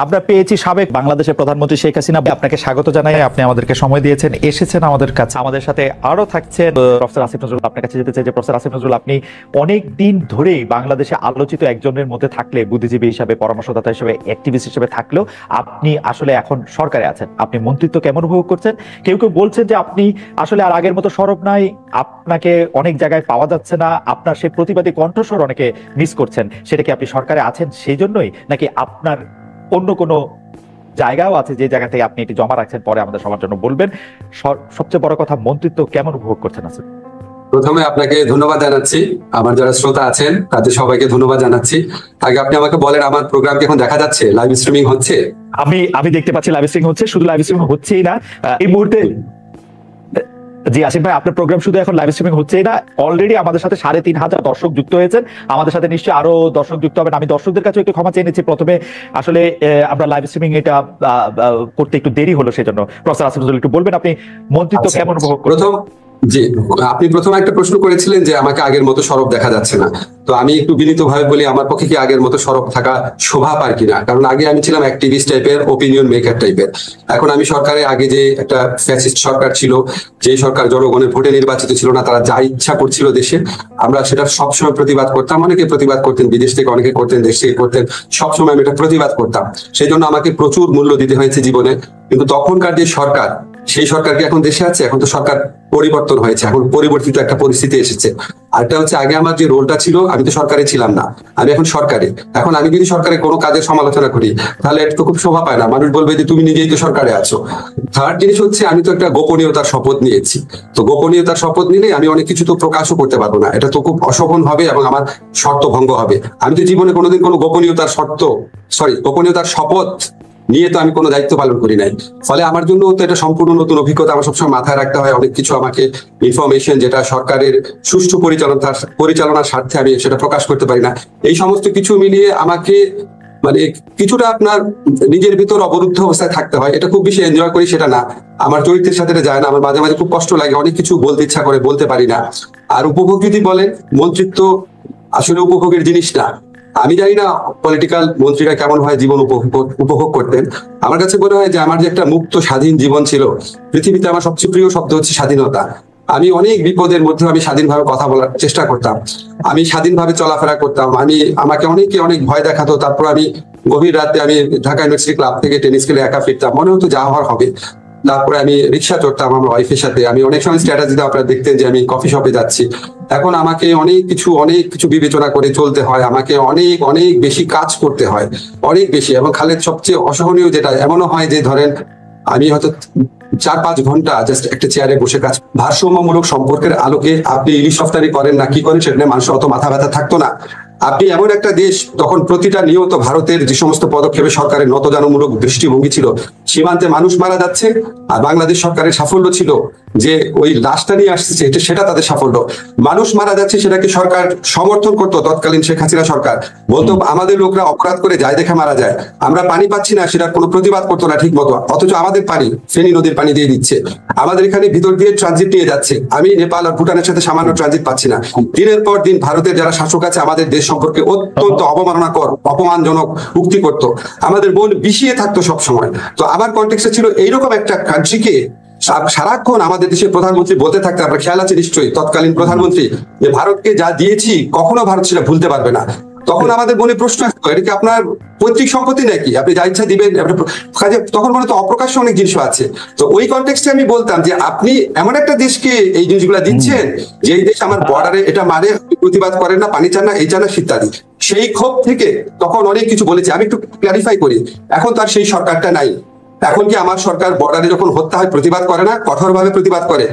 আমরা পেয়েছি সাবেক বাংলাদেশের প্রধানমন্ত্রী শেখ হাসিনা। আপনাকে স্বাগত জানাই, আপনি আমাদেরকে সময় দিয়েছেন, এসেছেন আমাদের কাছে। আমাদের সাথে আরো থাকছেন প্রফেসর আসিফ নজরুল। আপনার কাছে যেতে চাই যে প্রফেসর আসিফ নজরুল, আপনি অনেক দিন ধরেই বাংলাদেশে আলোচিত একজনের মধ্যে থাকলে, বুদ্ধিজীবী হিসাবে, পরামর্শদাতা হিসেবে, অ্যাক্টিভিস্ট হিসেবে থাকলেও আপনি আসলে এখন সরকারে আছেন। আপনি মন্ত্রিত্ব কেমন উপভোগ করছেন? কেউ কেউ বলছেন যে আপনি আসলে আর আগের মতো সরব নাই, আপনাকে অনেক জায়গায় পাওয়া যাচ্ছে না, আপনার সেই প্রতিবাদী কণ্ঠস্বর অনেকে মিস করছেন। সেটা কি আপনি সরকারে আছেন সেই জন্যই, নাকি আপনার অন্য কোনো জায়গাও আছে যে জায়গা থেকে আপনি এটি জমা রাখছেন, পরে আমাদের সবার জন্য বলবেন? সবচেয়ে বড় কথা, মন্ত্রিত্ব কেমন উপভোগ করছেন? আছে প্রথমে আপনাকে ধন্যবাদ জানাচ্ছি, আমার যারা শ্রোতা আছেন তাদের সবাইকে ধন্যবাদ জানাচ্ছি। আগে আপনি আমাকে বলেন, আমার প্রোগ্রাম কি এখন দেখা যাচ্ছে? লাইভ স্ট্রিমিং হচ্ছে? আমি দেখতে পাচ্ছি লাইভ স্ট্রিমিং হচ্ছে। শুধু লাইভ স্ট্রিমিং হচ্ছেই না এই মুহূর্তে, জি আসিফ ভাই, আপনার প্রোগ্রাম শুধু এখন লাইভ স্ট্রিমিং হচ্ছেই না, অলরেডি আমাদের সাথে ৩,৫০০ দর্শক যুক্ত হয়েছেন। আমাদের সাথে নিশ্চয়ই আরো দর্শক যুক্ত হবেন। আমি দর্শকদের কাছে একটু ক্ষমা চেয়ে নিচ্ছি, প্রথমে আসলে আমরা লাইভ স্ট্রিমিং এটা করতে একটু দেরি হলো, সেজন্য। প্রফেসর আসিফ নজরুল, একটু বলবেন আপনি মন্ত্রিত্ব কেমন উপভোগ করছেন? জি, আপনি প্রথমে একটা প্রশ্ন করেছিলেন যে আমাকে আগের মতো সরব দেখা যাচ্ছে না। তো আমি একটু বিনীতভাবে বলি, আমার পক্ষে কি আগের মতো সরব থাকা শোভা পায় কিনা। কারণ আগে আমি ছিলাম অ্যাক্টিভিস্ট টাইপের, ওপিনিয়ন মেকার টাইপের। এখন আমি সরকারে, আগে যে একটা ফ্যাসিস্ট সরকার ছিল, যে সরকার জনগণের ভোটে নির্বাচিত ছিল না, তারা যা ইচ্ছা করছিল দেশে, আমরা সেটা সবসময় প্রতিবাদ করতাম। অনেকে প্রতিবাদ করতেন, বিদেশ থেকে অনেকে করতেন, দেশ থেকে করতেন, সবসময় আমি এটা প্রতিবাদ করতাম। সেই জন্য আমাকে প্রচুর মূল্য দিতে হয়েছে জীবনে। কিন্তু তখনকার যে সরকার, সেই সরকার কি এখন দেশে আছে? এখন তো সরকার পরিবর্তন হয়েছে, এখন পরিবর্তিত একটা পরিস্থিতি এসেছে। আরটা হচ্ছে, আগে আমার যে রোলটা ছিল, আমি তো সরকারে ছিলাম না, আমি এখন সরকারে। এখন আমি যদি সরকারে কোনো কাজের সমালোচনা করি, তাহলে এটা তো খুব শোভা পায় না, মানুষ বলবে যে তুমি নিজেই তো সরকারে আছো। থার্ড জিনিস হচ্ছে, আমি তো একটা গোপনীয়তার শপথ নিয়েছি। তো গোপনীয়তার শপথ নিলে আমি অনেক কিছু তো প্রকাশও করতে পারবো না, এটা তো খুব অশোভন হবে এবং আমার শর্ত ভঙ্গ হবে। আমি তো জীবনে কোনোদিন কোনো গোপনীয়তার শপথ নিয়ে তো আমি কোনো দায়িত্ব পালন করি নাই। ফলে আমার জন্য তো এটা সম্পূর্ণ নতুন অভিজ্ঞতা। আমার সবসময় মাথায় রাখতে হয় অনেক কিছু, আমাকে ইনফরমেশন যেটা সরকারের সুষ্ঠু পরিচালনার স্বার্থে আমি সেটা প্রকাশ করতে পারি না। এই সমস্ত কিছু মিলিয়ে আমাকে মানে কিছুটা আপনার নিজের ভিতর অবরুদ্ধ অবস্থায় থাকতে হয়। এটা খুব বেশি এনজয় করি সেটা না, আমার চরিত্রের সাথে এটা যায় না। আমার মাঝে মাঝে খুব কষ্ট লাগে, অনেক কিছু বলতে ইচ্ছা করে, বলতে পারি না। আর উপভোগ যদি বলেন, মন্ত্রিত্ব আসলে উপভোগের জিনিস না। আমি জানি না পলিটিক্যাল মন্ত্রীরা কেমন হয় জীবন উপভোগ করতেন। আমার কাছে মনে হয় যে আমার যে একটা মুক্ত স্বাধীন জীবন ছিল, পৃথিবীতে আমার সবচেয়ে প্রিয় শব্দ হচ্ছে স্বাধীনতা। আমি অনেক বিপদের মধ্যে আমি স্বাধীনভাবে কথা বলার চেষ্টা করতাম, আমি স্বাধীনভাবে চলাফেরা করতাম। আমাকে অনেকে অনেক ভয় দেখাতো, তারপর আমি গভীর রাতে আমি ঢাকা ইউনিভার্সিটি ক্লাব থেকে টেনিস খেলে একা ফিরতাম, মনে হতো যা হওয়ার হবে। তারপরে আমি রিক্সা চড়তাম আমার ওয়াইফের সাথে। আমি অনেক সময় স্ট্র্যাটেজিতে আপনারা দেখতেন যে আমি কফি শপে যাচ্ছি। এখন আমাকে অনেক কিছু বিবেচনা করে চলতে হয়, আমাকে অনেক অনেক বেশি কাজ করতে হয়, অনেক বেশি। এবং খালেদ, সবচেয়ে অসহনীয় যেটা, এমনও হয় যে ধরেন আমি হয়তো ৪-৫ ঘন্টা জাস্ট একটা চেয়ারে বসে কাজ। ভারসাম্যমূলক সম্পর্কের আলোকে আপনি ইলিশ রফতানি করেন না কি করেন, সেটা মানুষের অত মাথা ব্যথা থাকতো না। আপনি এমন একটা দেশ, তখন প্রতিটা নিয়ত ভারতের যে সমস্ত পদক্ষেপে সরকারের নতজানুমূলক দৃষ্টিভঙ্গি ছিল, সীমান্তে মানুষ মারা যাচ্ছে, আর বাংলাদেশ সরকারের সাফল্য ছিল যে ওই লাশটা নিয়ে আসছে, সেটা তাদের সাফল্য। মানুষ মারা যাচ্ছে, সেটাকে সরকার সমর্থন করতো। তৎকালীন শেখ হাসিনা সরকার বলতো আমাদের লোকরা অপরাধ করে যায় দেখে মারা যায়, আমরা পানি পাচ্ছি না, সেটার কোনো প্রতিবাদ করতো না ঠিক মতো। অথচ আমাদের পানি ফেনী নদীর পানি দিয়ে দিচ্ছে, আমাদের এখানে ভিতর দিয়ে ট্রানজিট নিয়ে যাচ্ছে। আমি নেপাল আর ভুটানের সাথে সামান্য ট্রানজিট পাচ্ছি না। দিনের পর দিন ভারতের যারা শাসক আছে আমাদের দেশ সম্পর্কে অত্যন্ত অবমাননাকর, অপমানজনক উক্তি করতো, আমাদের মন বিষিয়ে থাকতো সব সময়। তো আমার কনটেক্সটে ছিল এইরকম একটা কান্ট্রিকে সারাক্ষণ আমাদের দেশের প্রধানমন্ত্রী বলতে থাকতে, আপনার খেয়াল আছে নিশ্চয়ই, তৎকালীন প্রধানমন্ত্রী, যে ভারতকে যা দিয়েছি কখনো ভারত সেটা ভুলতে পারবে না। তখন আমাদের মনে প্রশ্ন আসতো, এটা কি আপনার পৈতৃক সম্পত্তি নাকি, আপনি যা ইচ্ছা দিবেন? তখন মনে তো অপ্রকাশ্য অনেক জিনিস আছে। তো ওই কনটেক্সটে আমি বলতাম যে আপনি এমন একটা দেশকে এই জিনিসগুলা দিচ্ছেন, যে এই দেশ আমার বর্ডারে এটা মানে প্রতিবাদ করেন না, পানি চান না, এই চান না, ইত্যাদি। সেই ক্ষোভ থেকে তখন অনেক কিছু বলেছি। আমি একটু ক্লারিফাই করি, এখন তার সেই সরকারটা নাই। এখন কি আমার সরকার বর্ডারে যখন হত্যা হয় প্রতিবাদ করে না? কঠোরভাবে প্রতিবাদ করে।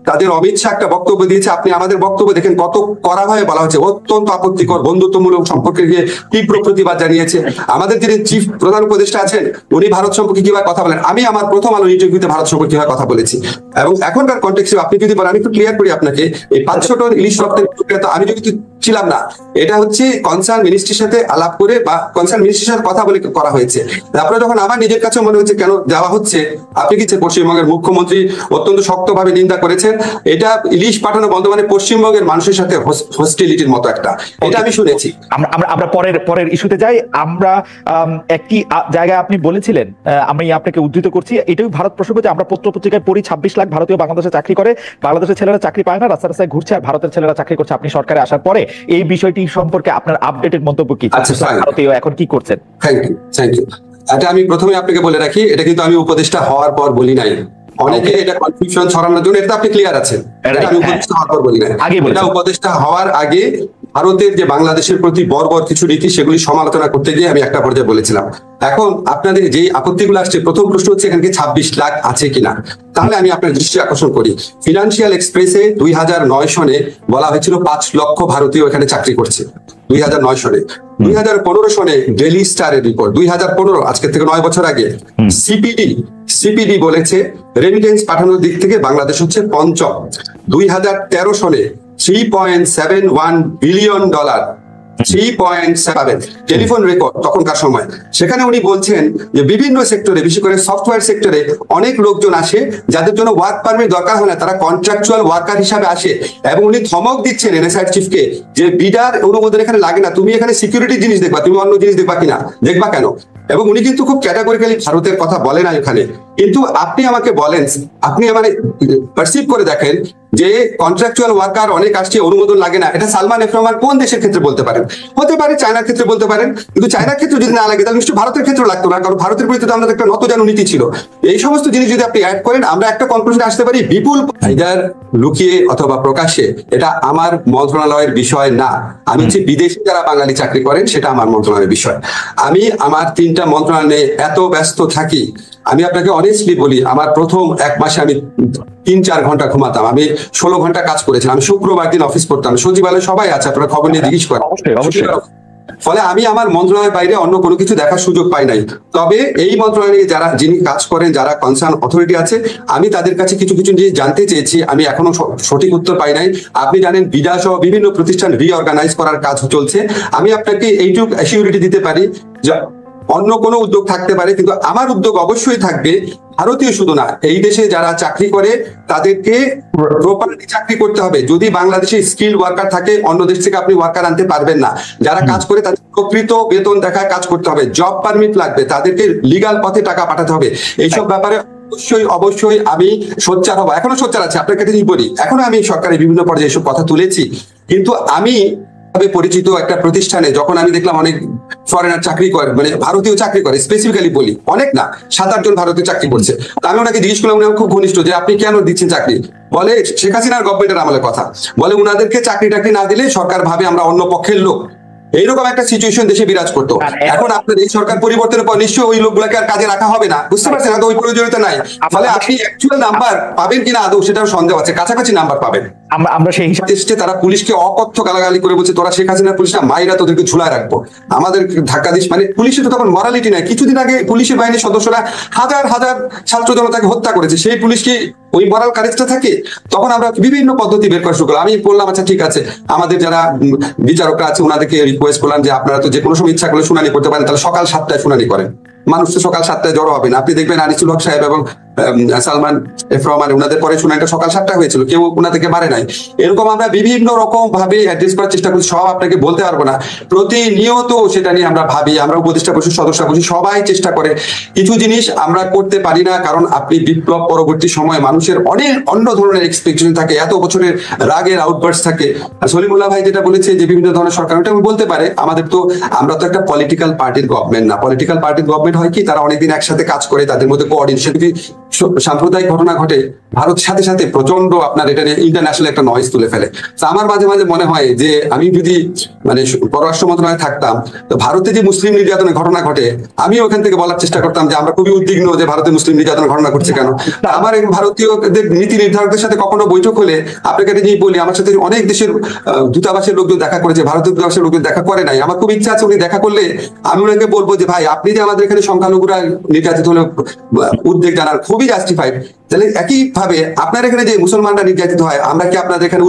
তাদের অমিত শাহ একটা বক্তব্য দিয়েছে, আপনি আমাদের বক্তব্য দেখেন কত কড়াভাবে বলা হচ্ছে, অত্যন্ত আপত্তিকর, বন্ধুত্বমূলক সম্পর্কে গিয়ে তীব্র প্রতিবাদ জানিয়েছে। আমাদের যিনি চিফ প্রধান উপদেষ্টা আছেন, উনি ভারত সম্পর্কে কিভাবে কথা বলেন, আমি আমার প্রথম আলো ইন্টারভিউতে ভারত সম্পর্কে কিভাবে কথা বলেছি। এবং এখনকার কনটেক্সটে আপনি যদি বলেন, আমি একটু ক্লিয়ার করি আপনাকে, এই ৫০০ টন ইলিশ রপ্তানি প্রক্রিয়া, আমি যদি ছিলাম না, এটা হচ্ছে কনসার্ন মিনিস্ট্রির সাথে আলাপ করে বা কনসার্ন মিনিস্ট্রির সাথে কথা বলে করা হয়েছে। তারপরে যখন আমার নিজের কাছে মনে হচ্ছে কেন দেওয়া হচ্ছে, আপনি কি পশ্চিমবঙ্গের মুখ্যমন্ত্রী অত্যন্ত শক্তভাবে নিন্দা করেছেন, এটা ইলিশ পাঠানো বন্ধ মানে পশ্চিমবঙ্গের মানুষের সাথে হস্টিলিটির মতো একটা, এটা আমি শুনেছি। আমরা পরের ইস্যুতে যাই। আমরা একটি জায়গায় আপনি বলেছিলেন, আমি আপনাকে উদ্ধৃত করছি, এটাই ভারত প্রসঙ্গ, যে আমরা পত্র পত্রিকায় পড়ি 26 লাখ ভারতীয় বাংলাদেশে চাকরি করে, বাংলাদেশের ছেলেরা চাকরি পায় না, রাস্তায় রাস্তায় ঘুরছে, আর ভারতের ছেলেরা চাকরি করছে। আপনি সরকারে আসার পরে এই বিষয়টি সম্পর্কে আপনার আপডেটেড মন্তব্য কি? আচ্ছা, ভারতীয় এখন কি করছেন? Thank you. এটা আমি প্রথমে আপনাকে বলে রাখি, এটা কিন্তু আমি উপদেষ্টা হওয়ার পর বলি নাই। অনেকে এটা কনফিউশন ছড়ানোর জন্য, এটা আপনি ক্লিয়ার আছেন, এটা আমি উপদেষ্টা হওয়ার পর বলি নাই, এটা উপদেষ্টা হওয়ার আগে ভারতের যে বাংলাদেশের প্রতি বর্বর কিছু নীতি সেগুলি সমালোচনা করতে গিয়ে আমি একটা পর্যায়ে বলেছিলাম। এখন আপনাদের যে আপত্তিগুলো আসছে, প্রথম প্রশ্ন হচ্ছে এখানে 26 লাখ আছে কিনা। তাহলে আমি আপনার দৃষ্টি আকর্ষণ করি, ফিনান্সিয়াল এক্সপ্রেসে 2009 সনে বলা হয়েছিল 5 লক্ষ ভারতীয় এখানে চাকরি করছে 2009 সনে। 2015 সনে ডেইলি স্টারের রিপোর্ট, 2015 আজকে থেকে 9 বছর আগে, সিপিডি বলেছে রেমিটেন্স পাঠানোর দিক থেকে বাংলাদেশ হচ্ছে পঞ্চম। 2013 সনে $3.71 বিলিয়ন, 3.7 টেলিফোন রেকর্ড তখনকার সময়। সেখানে উনি বলছেন যে বিভিন্ন সেক্টরে, বিশেষ করে সফটওয়্যার সেক্টরে অনেক লোকজন আসে যাদের জন্য ওয়ার্ক পারমিট দরকার হয় না, তারা কন্ট্রাকচুয়াল ওয়ার্কার হিসাবে আসে। এবং উনি ধমক দিচ্ছেন এনএসআই চিফকে যে বিডার অনুমোদন এখানে লাগে না, তুমি এখানে সিকিউরিটি জিনিস দেখবা, তুমি অন্য জিনিস দেখবা কিনা, দেখবা কেন। এবং উনি কিন্তু খুব ক্যাটাগরিক্যালি ভারতের কথা বলেন না এখানে। কিন্তু আপনি আমাকে বলেন, আপনি মানে পারসিভ করে দেখেন যে কন্ট্রাকচুয়াল ওয়ার্কার অনেক আসছে, অনুমোদন লাগে না, এটা সালমান এফ রহমান কোন দেশের ক্ষেত্রে বলতে পারেন? হতে পারে চায়নার ক্ষেত্রে বলতে পারেন, কিন্তু চায়নার ক্ষেত্রে যদি না লাগে তাহলে নিশ্চয়ই ভারতের ক্ষেত্রে লাগতো না, কারণ ভারতের প্রতি তো আমাদের একটা নতজানু নীতি ছিল। এই সমস্ত জিনিস যদি আপনি অ্যাড করেন, আমরা একটা কনক্লুশনে আসতে পারি, বিপুল ইদার লুকিয়ে অথবা প্রকাশ্যে, এটা আমার মন্ত্রণালয়ের বিষয় না। আমি হচ্ছে বিদেশে যারা বাঙালি চাকরি করেন সেটা আমার মন্ত্রণালয়ের বিষয়। আমি আমার 3টা মন্ত্রণালয়ে এত ব্যস্ত থাকি, আমি আপনাকে অনেস্টলি বলি, আমার প্রথম 1 মাসে আমি 3-4 ঘন্টা ঘুমাতাম, আমি 16 ঘন্টা কাজ করেছিলাম, আমি শুক্রবার দিন অফিস করতাম, সচিবালয়ে সবাই আছে, আপনারা খবর নিয়ে জিজ্ঞেস করেন। ফলে আমি আমার মন্ত্রণালয়ের বাইরে অন্য কোনো কিছু দেখার সুযোগ পাই নাই। তবে এই মন্ত্রণালয়ে যিনি কাজ করেন, যারা কনসার্ন অথরিটি আছে, আমি তাদের কাছে কিছু কিছু জিনিস জানতে চেয়েছি, আমি এখনো সঠিক উত্তর পাই নাই। আপনি জানেন বিডা সহ বিভিন্ন প্রতিষ্ঠান রিঅর্গানাইজ করার কাজ চলছে। আমি আপনাকে এইটুকু অ্যাসিউরিটি দিতে পারি যে অন্য কোনো উদ্যোগ থাকতে পারে, কিন্তু আমার উদ্যোগ অবশ্যই থাকবে ভারতীয় শুধু না, এই দেশে যারা চাকরি করে তাদেরকে প্রপারলি চাকরি করতে হবে। যদি বাংলাদেশে স্কিল ওয়ার্কার থাকে, অন্য দেশ থেকে আপনি ওয়ার্কার আনতে পারবেন না। যারা কাজ করে তাদের প্রকৃত বেতন দেখায় কাজ করতে হবে, জব পারমিট লাগবে, তাদেরকে লিগাল পথে টাকা পাঠাতে হবে। এইসব ব্যাপারে অবশ্যই আমি সোচ্চার হবো, এখনো সোচ্চার আছে। আপনার কাছে বলি, এখনো আমি সরকারের বিভিন্ন পর্যায়ে এসব কথা তুলেছি, কিন্তু আমি পরিচিত একটা প্রতিষ্ঠানে যখন আমি দেখলাম অনেক ফরেনার চাকরি করে, মানে ভারতীয় চাকরি করে, স্পেসিফিক্যালি বলি অনেক না, 7-8 জন ভারতীয় চাকরি করছে। তা আমি ওনাকে জিজ্ঞেস করলাম, উনি খুব ঘনিষ্ঠ, যে আপনি কেন দিচ্ছেন চাকরি? বলে শেখ হাসিনার গভর্নমেন্টের আমলের কথা, বলে উনাদেরকে চাকরি টাকরি না দিলে সরকার ভাবে আমরা অন্য পক্ষের লোক। এইরকম একটা সিচুয়েশন দেশে বিরাজ করতো। এখন আপনার এই সরকার পরিবর্তনের পর নিশ্চয়ই ওই লোকগুলোকে আর কাজে রাখা হবে না, বুঝতে পারছেন? ওই প্রয়োজনীয়তা নাই। ফলে আপনি অ্যাকচুয়াল নাম্বার পাবেন কিনা আদৌ সেটাও সন্দেহ আছে, কাছাকাছি নাম্বার পাবেন। আমরা সেই হিসাবে তারা পুলিশকে অকথ্য গালাগালি করে বলছে, তোরা শেখ হাসিনার পুলিশ না, মাইরা তোদেরকে ঝুলায় রাখবো, আমাদের ধাক্কা দিস। মানে পুলিশের তো তখন মরালিটি নাই। কিছুদিন আগে পুলিশের বাহিনীর সদস্যরা হাজার হাজার ছাত্র জনতাকে হত্যা করেছে, সেই পুলিশ কি ওই মরাল কারেজটা থাকে? তখন আমরা বিভিন্ন পদ্ধতি বের করা শুরু করলাম। আমি বললাম, আচ্ছা ঠিক আছে, আমাদের যারা বিচারকরা আছে ওনাদেরকে রিকোয়েস্ট করলাম যে আপনারা তো যে কোনো সময় ইচ্ছা করলে শুনানি করতে পারেন, তাহলে সকাল 7টায় শুনানি করেন। মানুষ তো সকাল 7টায় জড়ো হবে না। আপনি দেখবেন আনিসুল হক সাহেব এবং সালমান এফ রহমান ওনাদের পরে শুনানিটা সকাল 7টায় হয়েছিল, কেউ ওনাদেরকে মারে নাই। এরকম আমরা বিভিন্ন রকম ভাবে অ্যাড্রেস করার চেষ্টা করছি, সব আপনাকে বলতে পারবো না। প্রতিনিয়ত সেটা নিয়ে আমরা ভাবি, আমরা উপদেষ্টা পরিষদ সদস্য বসি, সবাই চেষ্টা করে। কিছু জিনিস আমরা করতে পারি না, কারণ আপনি বিপ্লব পরবর্তী সময় মানুষের অনেক অন্য ধরনের এক্সপেকটেশন থাকে, এত বছরের রাগের আউটবার্স থাকে। সলিমুল্লাহ ভাই যেটা বলেছে যে বিভিন্ন ধরনের সরকার, ওটা বলতে পারে। আমরা তো একটা পলিটিক্যাল পার্টির গভর্নমেন্ট না। পলিটিক্যাল পার্টির গভর্নমেন্ট হয় কি, তারা অনেকদিন একসাথে কাজ করে, তাদের মধ্যে কোঅর্ডিনেশন। সাম্প্রদায়িক ঘটনা ঘটে, ভারতের সাথে সাথে প্রচন্ড আপনার এটা নিয়ে ইন্টারন্যাশনাল একটা নয়েজ তুলে ফেলে। আমার মাঝে মাঝে মনে হয় যে আমি যদি মানে পররাষ্ট্র মন্ত্রণালয়ে থাকতাম, তো ভারতে যে মুসলিম নির্যাতনের ঘটনা ঘটে, আমি ওখান থেকে বলার চেষ্টা করতাম যে আমরা খুবই উদ্বিগ্ন যে ভারতে মুসলিম নির্যাতনের ঘটনা ঘটছে কেন। আমার ভারতীয়দের নীতি নির্ধারকদের সাথে কখনো বৈঠক হলে আপনাকে যদি বলি, আমার সাথে অনেক দেশের দূতাবাসের লোকজন দেখা করেছে, ভারতীয় দূতাবাসের লোকজন দেখা করে নাই। আমার খুব ইচ্ছা আছে উনি দেখা করলে আমি ওনাকে বলবো যে ভাই, আপনি যে আমাদের এখানে সংখ্যালঘুরা নির্যাতিত হলে উদ্বেগ জানার খুবই জাস্টিফাইড, তাহলে একই ভাবে আপনার এখানে যে মুসলমানরা নির্যাতিত হয়, আমরা কি আপনাদের এখানে